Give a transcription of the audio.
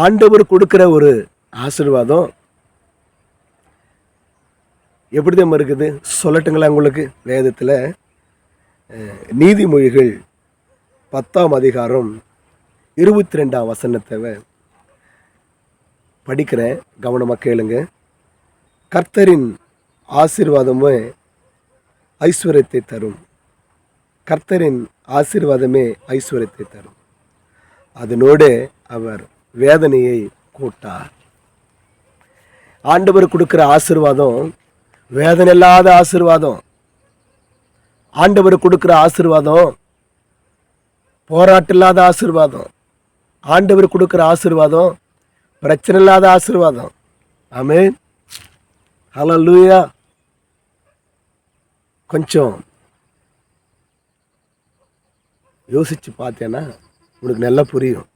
ஆண்டவர் கொடுக்குற ஒரு ஆசீர்வாதம் எப்படி தான் இருக்குது சொல்லட்டுங்களா உங்களுக்கு? வேதத்தில் நீதிமொழிகள் 10ஆம் அதிகாரம் 22ஆம் வசனத்தை படிக்கிறேன், கவனமாக கேளுங்க. கர்த்தரின் ஆசீர்வாதமே ஐஸ்வர்யத்தை தரும். கர்த்தரின் ஆசீர்வாதமே ஐஸ்வர்யத்தை தரும், அதனோடு அவர் வேதனையை கூட்டார். ஆண்டவர் கொடுக்குற ஆசீர்வாதம் வேதனை இல்லாத ஆசீர்வாதம். ஆண்டவர் கொடுக்குற ஆசீர்வாதம் போராட்டம் இல்லாத ஆசீர்வாதம். ஆண்டவர் கொடுக்குற ஆசீர்வாதம் பிரச்சனை இல்லாத ஆசீர்வாதம். ஆமென், ஹல்லேலூயா. கொஞ்சம் யோசிச்சு பார்த்தேன்னா உனக்கு நல்லா புரியும்.